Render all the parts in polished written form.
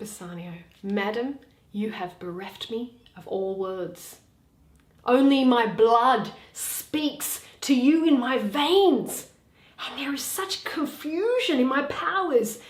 Bassanio, Madam, you have bereft me of all words. Only my blood speaks to you in my veins, and there is such confusion in my powers,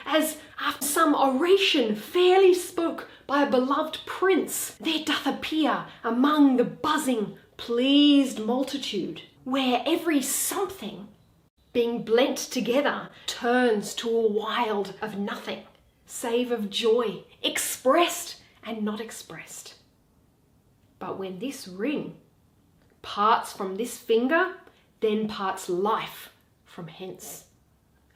as after some oration fairly spoke by a beloved prince, there doth appear among the buzzing, pleased multitude, where every something, being blent together, turns to a wild of nothing, save of joy, expressed and not expressed. But when this ring parts from this finger, then parts life from hence.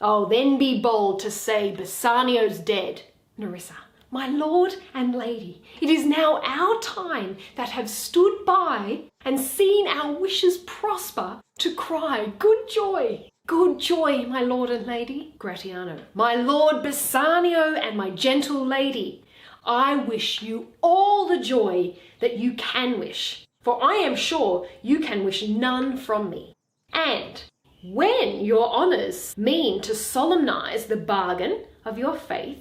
Oh, then be bold to say Bassanio's dead. Nerissa, my lord and lady, it is now our time that have stood by and seen our wishes prosper to cry good joy. Good joy, my lord and lady. Gratiano, my lord Bassanio and my gentle lady, I wish you all the joy that you can wish, for I am sure you can wish none from me. And when your honours mean to solemnize the bargain of your faith,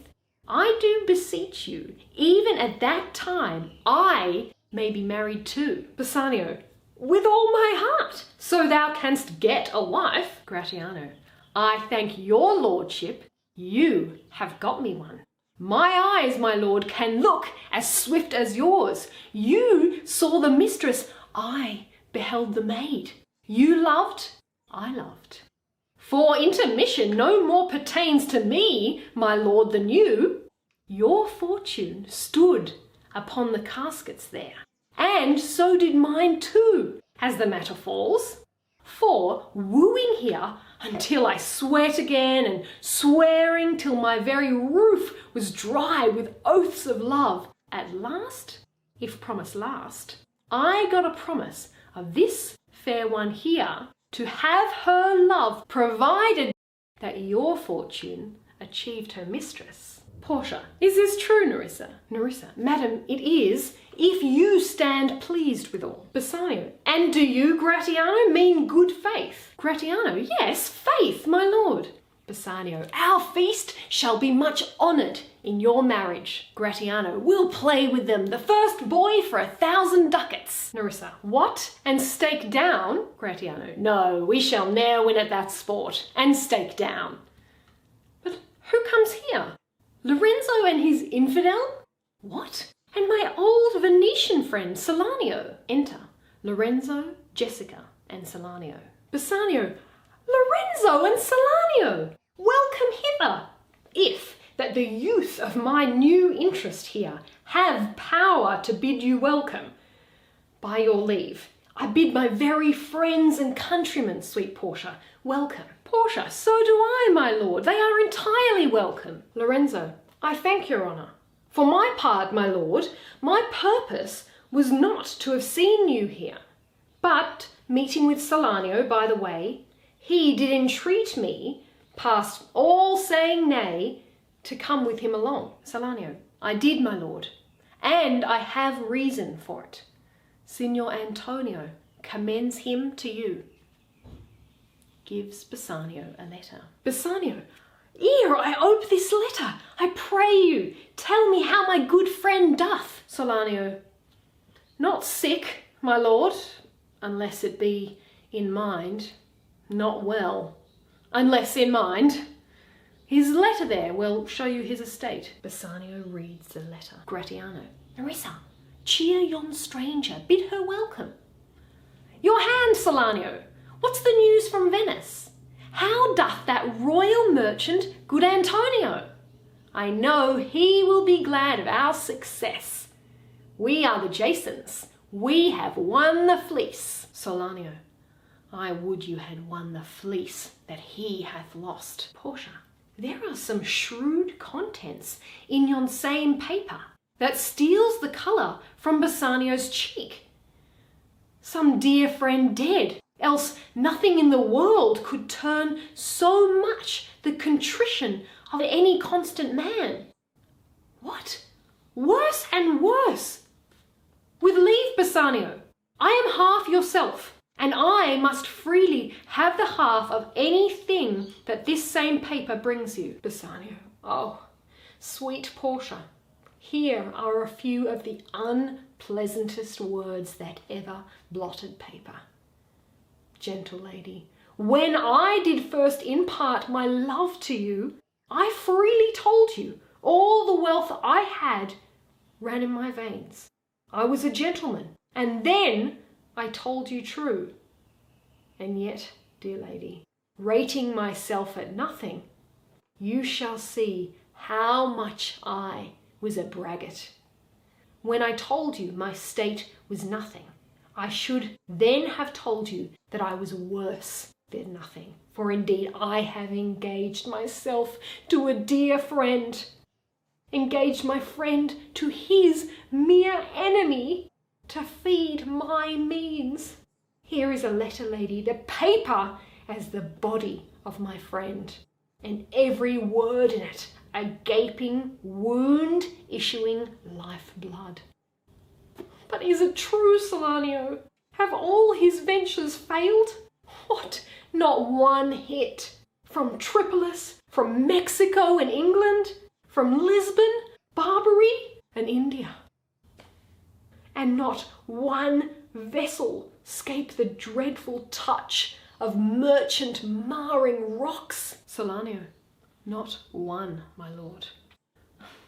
I do beseech you, even at that time, I may be married too. Bassanio, with all my heart, so thou canst get a wife. Gratiano, I thank your lordship, you have got me one. My eyes, my lord, can look as swift as yours. You saw the mistress, I beheld the maid. You loved, I loved. For intermission no more pertains to me, my lord, than you. Your fortune stood upon the caskets there, and so did mine too, as the matter falls. For wooing here until I sweat again, and swearing till my very roof was dry with oaths of love, at last, if promise last, I got a promise of this fair one here to have her love, provided that your fortune achieved her mistress. Portia, is this true, Nerissa? Nerissa, madam, it is, if you stand pleased withal. Bassanio, and do you, Gratiano, mean good faith? Gratiano, yes, faith, my lord. Bassanio, our feast shall be much honoured in your marriage. Gratiano, we'll play with them, the first boy for 1,000 ducats. Nerissa, what? And stake down? Gratiano, no, we shall ne'er win at that sport, and stake down. But who comes here? Lorenzo and his infidel? What? And my old Venetian friend, Salanio. Enter Lorenzo, Jessica, and Salanio. Bassanio, Lorenzo and Salanio, welcome hither. If that the youth of my new interest here have power to bid you welcome, by your leave, I bid my very friends and countrymen, sweet Portia, welcome. Portia, so do I, my lord. They are entirely welcome. Lorenzo, I thank your honour. For my part, my lord, my purpose was not to have seen you here, but meeting with Salanio by the way, he did entreat me, past all saying nay, to come with him along. Salanio, I did, my lord, and I have reason for it. Signor Antonio commends him to you. Gives Bassanio a letter. Bassanio, ere I ope this letter, I pray you, tell me how my good friend doth. Salanio, not sick, my lord, unless it be in mind, not well, unless in mind. His letter there will show you his estate. Bassanio reads the letter. Gratiano, Nerissa, cheer yon stranger, bid her welcome. Your hand, Salanio, what's the news from Venice? How doth that royal merchant, good Antonio? I know he will be glad of our success. We are the Jasons. We have won the fleece. Salanio, I would you had won the fleece that he hath lost. Portia, there are some shrewd contents in yon same paper that steals the colour from Bassanio's cheek. Some dear friend dead, else nothing in the world could turn so much the contrition of any constant man. What? Worse and worse! With leave, Bassanio, I am half yourself, and I must freely have the half of anything that this same paper brings you. Bassanio, oh, Sweet Portia, here are a few of the unpleasantest words that ever blotted paper. Gentle lady, when I did first impart my love to you, I freely told you all the wealth I had ran in my veins. I was a gentleman, and then I told you true. And yet, dear lady, rating myself at nothing, you shall see how much I was a braggart. When I told you my state was nothing, I should then have told you that I was worse than nothing. For indeed I have engaged myself to a dear friend, engaged my friend to his mere enemy to feed my means. Here is a letter, lady, the paper as the body of my friend, and every word in it a gaping wound issuing life-blood. But is it true, Salanio? Have all his ventures failed? What, not one hit? From Tripolis, from Mexico and England, from Lisbon, Barbary and India. And not one vessel scape the dreadful touch of merchant marring rocks. Salanio, not one, my lord.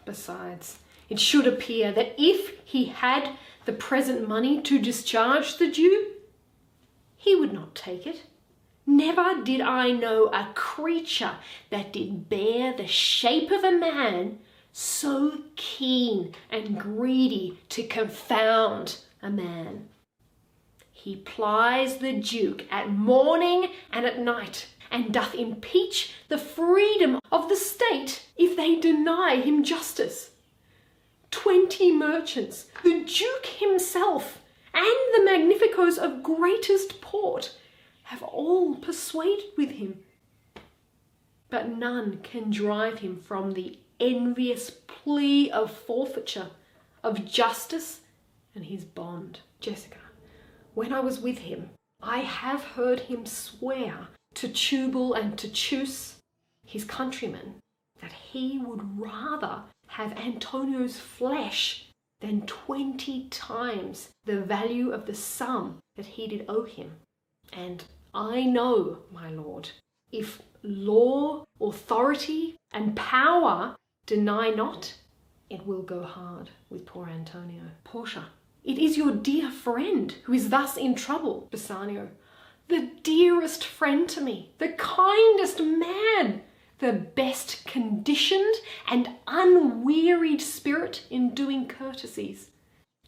Besides, it should appear that if he had the present money to discharge the due, he would not take it. Never did I know a creature that did bear the shape of a man so keen and greedy to confound a man. He plies the Duke at morning and at night, and doth impeach the freedom of the state if they deny him justice. 20 merchants, the Duke himself, and the magnificos of greatest port have all persuaded with him. But none can drive him from the envious plea of forfeiture, of justice, and his bond. Jessica, when I was with him, I have heard him swear to Tubal and to Chus, his countrymen, that he would rather have Antonio's flesh than 20 times the value of the sum that he did owe him. And I know, my lord, if law, authority, and power deny not, it will go hard with poor Antonio. Portia, it is your dear friend who is thus in trouble. Bassanio, the dearest friend to me, the kindest man, the best conditioned and unwearied spirit in doing courtesies,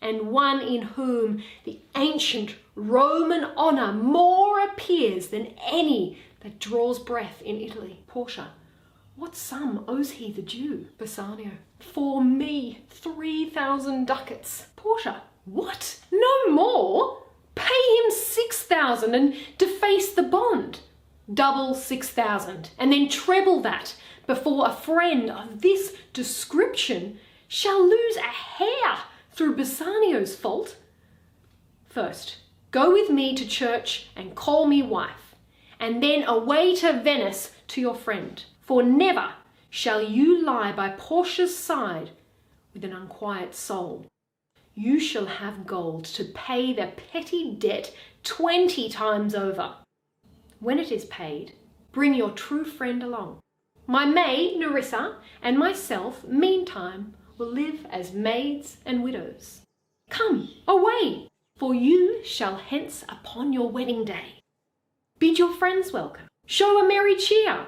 and one in whom the ancient Roman honour more appears than any that draws breath in Italy. Portia, what sum owes he the Jew? Bassanio, for me 3,000 ducats. Portia, what? No more? Pay him 6,000 and deface the bond. Double 6,000 and then treble that before a friend of this description shall lose a hair through Bassanio's fault. First, go with me to church and call me wife, and then away to Venice to your friend, for never shall you lie by Portia's side with an unquiet soul. You shall have gold to pay the petty debt 20 times over. When it is paid, bring your true friend along. My maid, NERISSA, and myself, meantime, will live as maids and widows. Come, away, for you shall hence upon your wedding day. Bid your friends welcome. Show a merry cheer.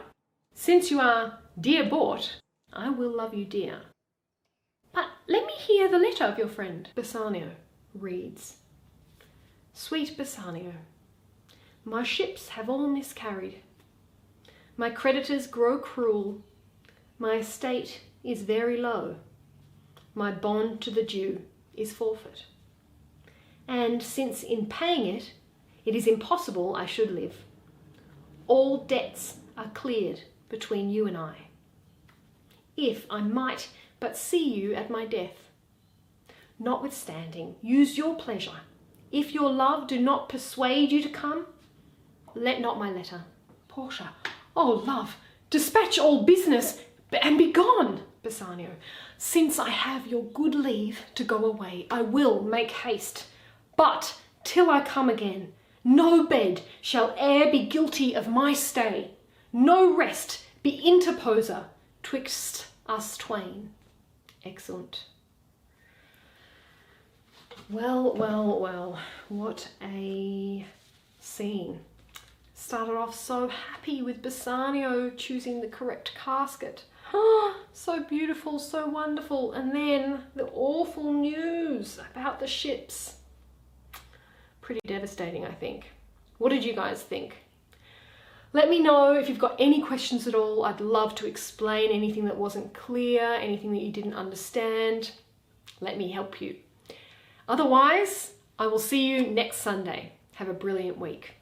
Since you are dear bought, I will love you dear. But let me hear the letter of your friend. Bassanio reads, Sweet Bassanio, my ships have all miscarried. My creditors grow cruel. My estate is very low. My bond to the Jew is forfeit. And since in paying it, it is impossible I should live, all debts are cleared between you and I. If I might but see you at my death. Notwithstanding, use your pleasure. If your love do not persuade you to come, let not my letter. Portia, oh love, dispatch all business, And be gone, Bassanio. Since I have your good leave to go away, I will make haste. But till I come again, no bed shall e'er be guilty of my stay, no rest be interposer twixt us twain. Excellent. Well, well, well, what a scene. Started off so happy with Bassanio choosing the correct casket. So beautiful, so wonderful. And then the awful news about the ships. Pretty devastating, I think. What did you guys think? Let me know if you've got any questions at all. I'd love to explain anything that wasn't clear, anything that you didn't understand. Let me help you. Otherwise, I will see you next Sunday. Have a brilliant week.